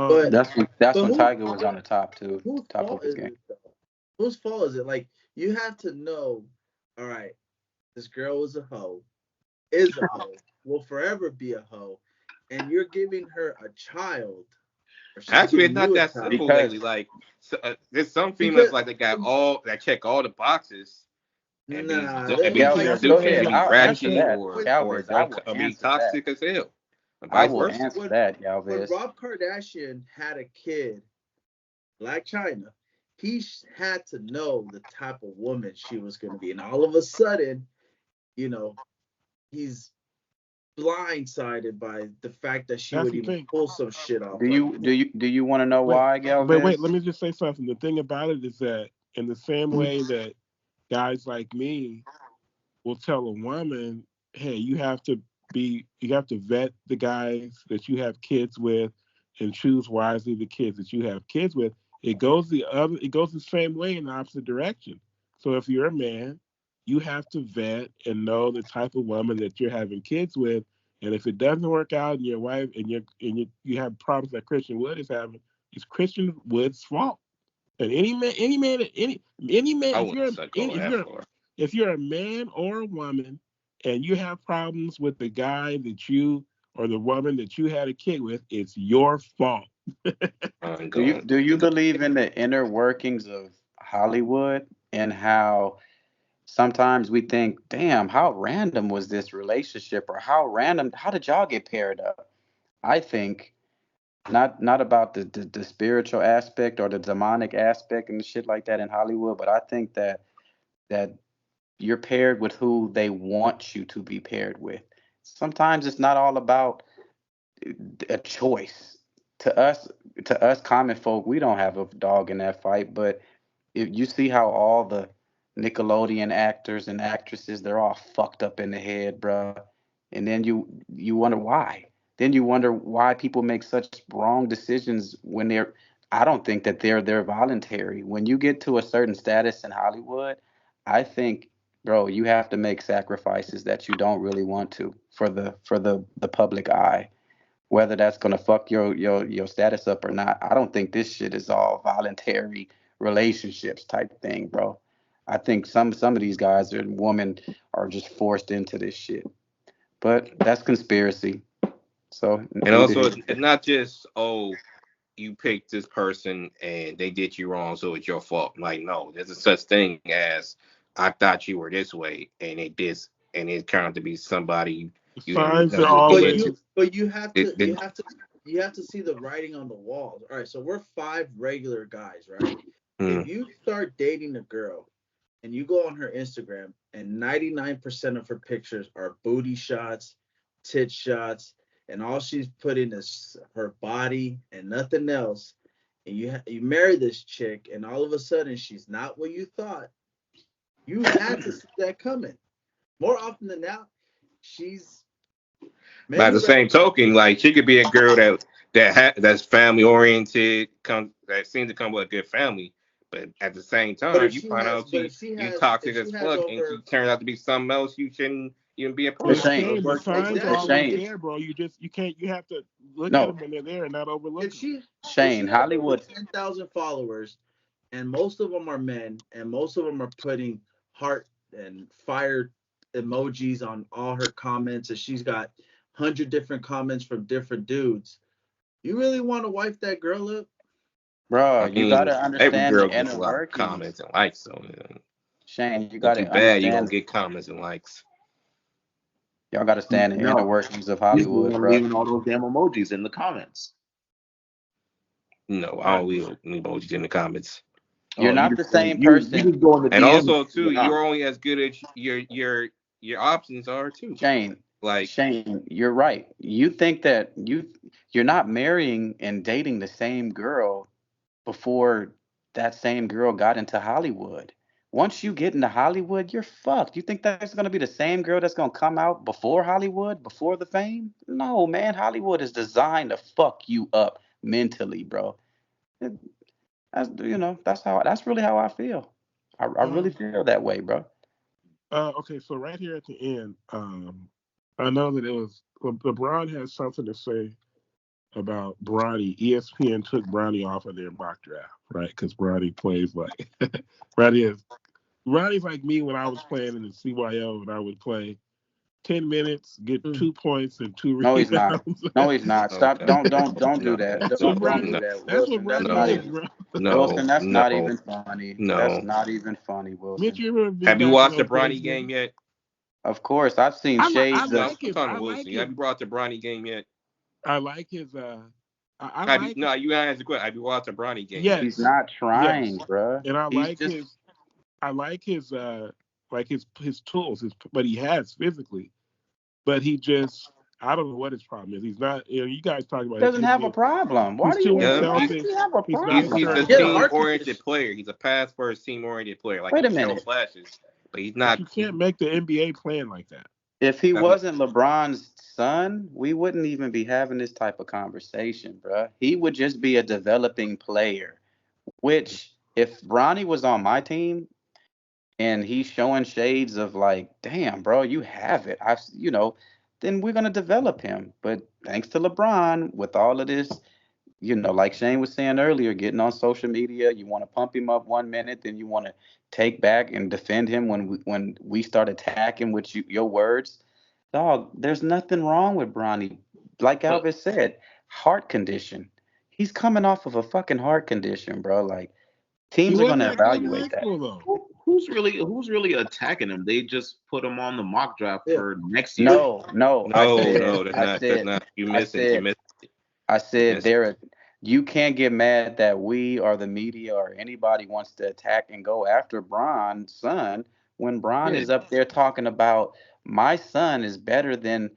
But That's when who, Tiger was on the top too. whose Top of fault his is game. it though? Whose fault is it? Like you have to know. All right, this girl is a hoe, will forever be a hoe, and you're giving her a child, or she's Actually, it's giving not you a that child. simple Because lately. Like, so, there's some females Because like that check all the boxes and nah, and they be like Galvez, That's go the stupid thing. and ahead. be I'll when answer ratchet she that. or Galvez, I don't will be answer that. toxic as hell, and I vice will versa. answer that, when Galvez. Rob Kardashian had a kid, Black China, he had to know the type of woman she was going to be, and all of a sudden, you know, he's blindsided by the fact that she That's would the even thing. pull some shit off. Do Like, you want to know Wait, why, but wait, Galvez? let me just say something. The thing about it is that in the same way that guys like me will tell a woman, hey, you have to vet the guys that you have kids with and choose wisely the kids that you have kids with. It goes the same way in the opposite direction. So if you're a man, you have to vet and know the type of woman that you're having kids with. And if it doesn't work out and your wife you have problems that Christian Wood is having, it's Christian Wood's fault. And any man, I wouldn't say go that far. if you're a man or a woman and you have problems with the guy that you or the woman that you had a kid with, it's your fault. I'm Do you going. do you believe in the inner workings of Hollywood and how sometimes we think, damn, how random was this relationship, or how did y'all get paired up? I think not about the spiritual aspect or the demonic aspect and shit like that in Hollywood, but I think that you're paired with who they want you to be paired with. Sometimes it's not all about a choice. To us, to us common folk, we don't have a dog in that fight. But if you see how all the Nickelodeon actors and actresses, they're all fucked up in the head, bruh. And then you wonder why. Then you wonder why people make such wrong decisions when they're. I don't think that they're voluntary. When you get to a certain status in Hollywood, I think, bro, you have to make sacrifices that you don't really want to for the public eye, whether that's gonna fuck your status up or not. I don't think this shit is all voluntary relationships type thing, bro. I think some of these guys or women are just forced into this shit. But that's conspiracy. So And neither also, here. it's not just you picked this person and they did you wrong, so it's your fault. Like, no, there's a such thing as I thought you were this way, and it turned out to be somebody The you didn't really signs know are you were getting always into. you have It, to it, you have to see the writing on the wall. All right, so we're five regular guys, right? If mm, you start dating a girl and you go on her Instagram and 99% of her pictures are booty shots, tit shots, and all she's putting is her body and nothing else, and you marry this chick and all of a sudden she's not what you thought, you had to see that coming. More often than not, she's by men the who have. same token, like she could be a girl that's family oriented, that seems to come with a good family, but at the same But time, if you she find has, out but if she you has, toxic if as she has fuck, and she over, turns out to be something else you shouldn't even be a But part But of. Shane, So it Shane, the works both signs ways. are but exactly. always Shane, there, bro. You have to look at no, them when they're there and not overlook If them. she if Shane, she has over Hollywood, 10,000 followers, and most of them are men, and most of them are putting heart and fire emojis on all her comments, and she's got 100 different comments from different dudes. You really want to wife that girl up? bro, I you mean, gotta every understand girl the gets inner a lot of workings. comments and likes, so Shane, you if you gotta bad, you gonna understand. get comments and likes. Y'all gotta stand the inner No, workings of he's the Hollywood, one bro. leaving all those damn emojis in the comments. No, I Right. don't leave emojis in the comments. You're Oh, not the same you person. just go in the And DM. also too, Yeah. you're only as good as your options are too. Shane, Like, Shane, you're right. You think that you're not marrying and dating the same girl before that same girl got into Hollywood. once you get into Hollywood, you're fucked. You think that's going to be the same girl that's going to come out before Hollywood, before the fame? No, man. Hollywood is designed to fuck you up mentally, bro. That's really how I feel. I really feel that way, bro. Okay, so right here at the end, I know that LeBron has something to say about Bronny. ESPN took Bronny off of their mock draft, right? Because Bronny plays like Bronny's like me when I was playing in the CYO, and I would play 10 minutes, get 2 points and 2 No, he's not. rebounds. No, he's not. Stop. Okay. Don't do No, that. That's Don't what do Bronny. that, That's what Wilson. That's Bronny not is, even. bro. Wilson, that's not no, even funny. no. That's not even funny, Mitch, Wilson. you ever been Have you back watched in the those Bronny days, game man? yet? Of course, I've seen I shades No, of. I'm talking to I Wilson. like Have his. you watched the Bronny game yet? I like his. I Have you? like. No, you gotta answer the question. Have you watched the Bronny game yet? He's Yes, not trying, yes, bruh. and I He's like just. his. I like his. Like his tools. But he has physically. But he just. I don't know what his problem is. He's not. You guys talk about his Doesn't have a NBA. problem. Why He's do you? too Yeah, Why does unselfish. he have a He's not problem? he's a assertive Yeah, the enough. heart team-oriented condition. player. He's a pass-first team-oriented player. Like Wait he a can show minute. flashes, but he's But not. you can't make the NBA playing like that. If he That's not wasn't LeBron's son, we wouldn't even be having this type of conversation, bruh. He would just be a developing player. Which, if Bronny was on my team and he's showing shades of like, damn, bro, you have it. Then we're gonna develop him. But thanks to LeBron, with all of this, like Shane was saying earlier, getting on social media, you want to pump him up 1 minute, then you want to take back and defend him when we start attacking with your words. Dog, there's nothing wrong with Bronny. Like But Alvis said, heart condition. He's coming off of a fucking heart condition, bro. Like He teams are wasn't gonna that good in evaluate high that. school though. who's really attacking him? They just put him on the mock draft Yeah. for next year. No, no, that's I not. You I missing. You said, missing. I You said missing. you can't get mad that we or the media or anybody wants to attack and go after Bron's son when Bron Yeah. is up there talking about my son is better than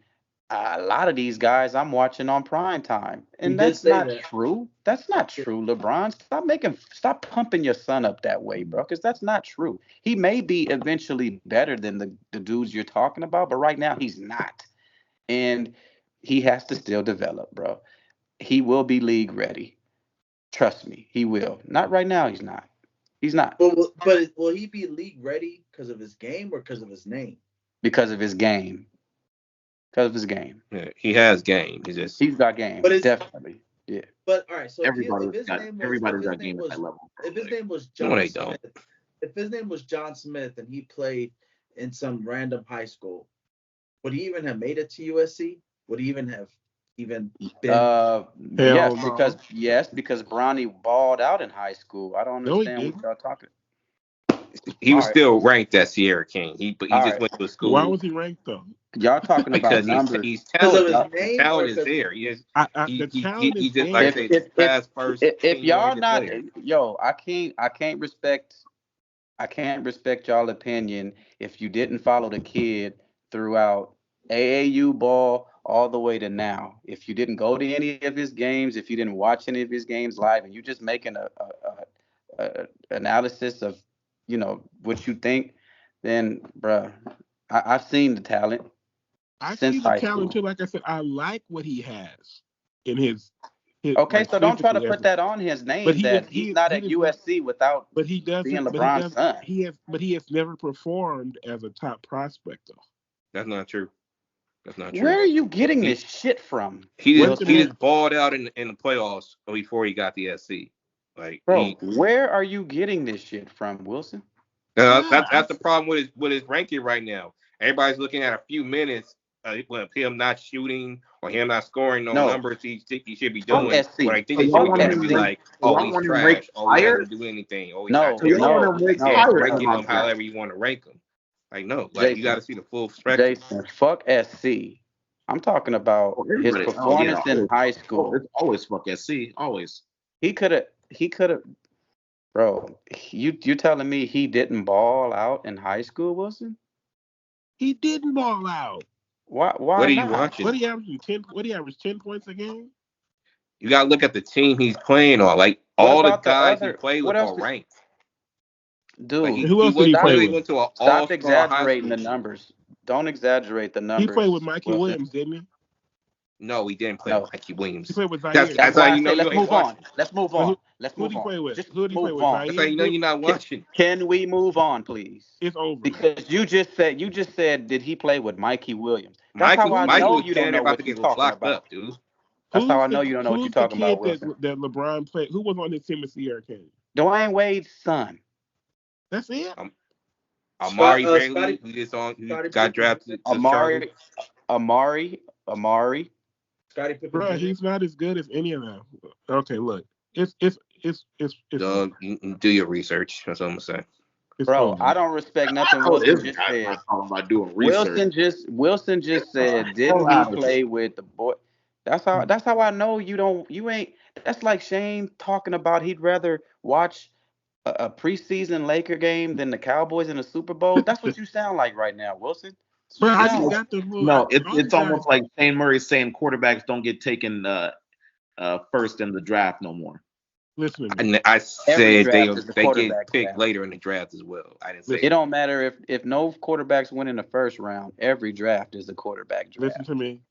a lot of these guys I'm watching on prime time. He And did that's say not that. true. That's not true, LeBron. Stop pumping your son up that way, bro, because that's not true. He may be eventually better than the dudes you're talking about, but right now he's not. And he has to still develop, bro. He will be league ready. Trust me, he will. Not right now, he's not. He's not. But will he be league ready because of his game or because of his name? Because of his game. Because of his game. Yeah, he has game. He's got game. But it's Definitely. Yeah. but all right. So Everybody's got game at that level. if his name was No, John they Smith, don't. if his name was John Smith and he played in some random high school, would he even have made it to USC? Would he even have been? Hell no. Because Bronny balled out in high school. I don't No, he understand what didn't. y'all talking. He was All right. still ranked at Sierra King. But he All just right. went to a Why school was he ranked though? Y'all talking about because numbers. he's Because of talented. his The name or talent is because there. He is The talent he is just like I there. say, if pass first if team y'all oriented not player. I can't respect y'all opinion if you didn't follow the kid throughout AAU ball all the way to now. If you didn't go to any of his games, if you didn't watch any of his games live, and you just making a analysis of what you think, then bruh, I've seen the talent I since see the high talent too. school. Like I said, I like what he has in his Okay, like so don't try to physically. put that on his But name he is that he's not he at does not. USC without But he being doesn't. But he LeBron's does. son. He has never performed as a top prospect though. That's not true. That's not true. Where are you getting He this shit from, he Wait just a he Wilson? minute. just balled out in the playoffs before he got the SC. Like Bro, where are you getting this shit from, Wilson? Yeah, that's the problem with his ranking right now. Everybody's looking at a few minutes with him not shooting or him not scoring no No, numbers he should be fuck doing. What I SC. think So they should y'all be want doing Fuck is him be SC. ranked? like, So oh, y'all he's want him ranked trash. Oh, he higher? doesn't do anything. Oh, he's not No, So y'all want terrible. no, him ranked no, Yeah, higher ranking than no. him like that? however you want to rank him. Like no, like you got to Jason, see the full spectrum. fuck SC. I'm talking about Oh, his everybody. Oh yeah, performance in high oh, school. it's always fuck SC. Always. He could have, bro. You telling me he didn't ball out in high school, Wilson? he didn't ball out. Why What are you not? watching? What he averaged 10 points a game? You got to look at the team he's playing on. Like What all the about the guys he other? played What with else? are ranked. But Dude, Who else did he play literally with? went to an stop all-star exaggerating high the school. numbers. Don't exaggerate the numbers. He played with Mikey Wilson. Williams, didn't he? No, he didn't play No. with Mikey He Williams. played with That's Zaire. That's that's didn't how why I you know say you let's ain't move on. watching. Let's move So on. Let's who move did he on. play with? Just Who did he play move with? on. That's how you know Zaire? you're not watching. Can we move on, please? It's over. Because you just said did he play with Mikey Williams? That's Mikey how I Mikey know was you don't standing know there about to what you're get talking locked about. up, dude. That's how I know you don't know what you're Who's the talking about, kid Wilson. that LeBron played? Who was on his team at Sierra Canyon? Dwayne Wade's son. That's it. Amari Scottie Bailey, who got Pippen. drafted to Charlotte. Amari. Scottie Pippen Bro, Jr. he's not as good as any of them. Okay, look, it's Doug, you do your research. That's what I'm gonna say. Bro, over. I don't respect I nothing know Wilson this just guy's said. not talking about doing research. Wilson just said, didn't he play with the boy? That's how I know you ain't. That's like Shane talking about he'd rather watch a preseason Laker game than the Cowboys in the Super Bowl. That's what you sound like right now, Wilson. Bro, I No. just got the whole. No, all it's these almost guys- like Shane Murray saying quarterbacks don't get taken first in the draft no more. Listen to me. And I Every said draft is a they get quarterback picked draft. later in the draft as well. I didn't say It don't matter if no quarterbacks win in the first round. Every draft is a quarterback draft.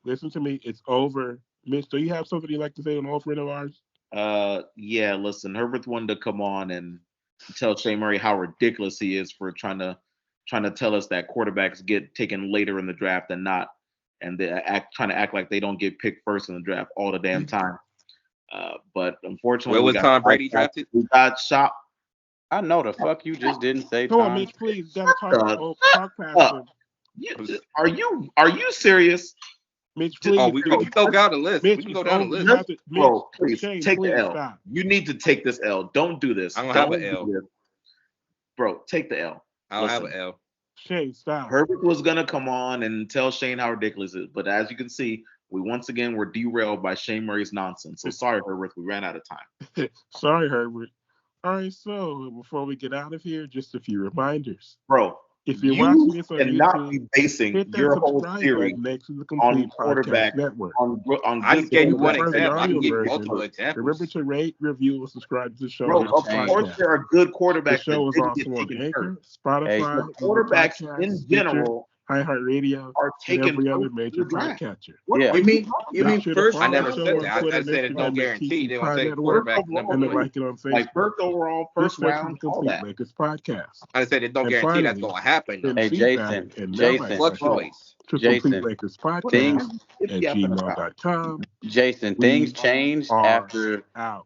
Listen to me. It's over. Mitch, do you have something you'd like to say on all friend of ours? Yeah, listen, Herbert wanted to come on and tell Shane Murray how ridiculous he is for trying to tell us that quarterbacks get taken later in the draft than not, and they trying to act like they don't get picked first in the draft all the damn time. But unfortunately, Where was Tom Brady drafted? We got shot. I know the fuck you just didn't say. Come on, Tom. Mitch, please. You gotta talk past him. Are you serious? Mitch, Oh, please. we can go down the list. Mitch, We can go it's down the over. list. You have to- Mitch, Bro, please Shane, take please the L. stop. You need to take this L. Don't do this. I don't have an do L. this. Bro, take the L. I don't have Listen. an L. Shane, stop. Herbert was gonna come on and tell Shane how ridiculous it is, but as you can see, we once again were derailed by Shane Murray's nonsense. So sorry, Herbert, we ran out of time. Sorry, Herbert. All right, so before we get out of here, just a few reminders. Bro, If you're watching you this on cannot YouTube, be basing hit that your whole subscribe theory button next to the on Complete Podcast quarterback Network. on I just good gave you If one prefer the example. I can audio give you version, multiple remember examples. to rate, review, and subscribe to the show. Bro, on of change course podcast. there are good The quarterbacks show that is didn't also get on taken Anchor, first. Spotify, The Google quarterbacks Podcasts, in Stitcher, general iHeartRadio, are and taken every other first in major the draft. podcatcher. What Yeah. are You mean talking Be about? sure to first I follow never the show said on that. Twitter I and said it don't Instagram at guarantee TC they're gonna Pod take Network, quarterback number and to one. like it on Like Facebook. first overall, This first makes it round, the all Complete that. Lakers podcast. I said it don't And guarantee that's finally, gonna happen though. send Hey, feedback Jason, and Jason, mailbag Fluctuates. to Jason, CompleteLakersPodcast things, What at yapping about? gmail.com. Jason, things We changed are after out.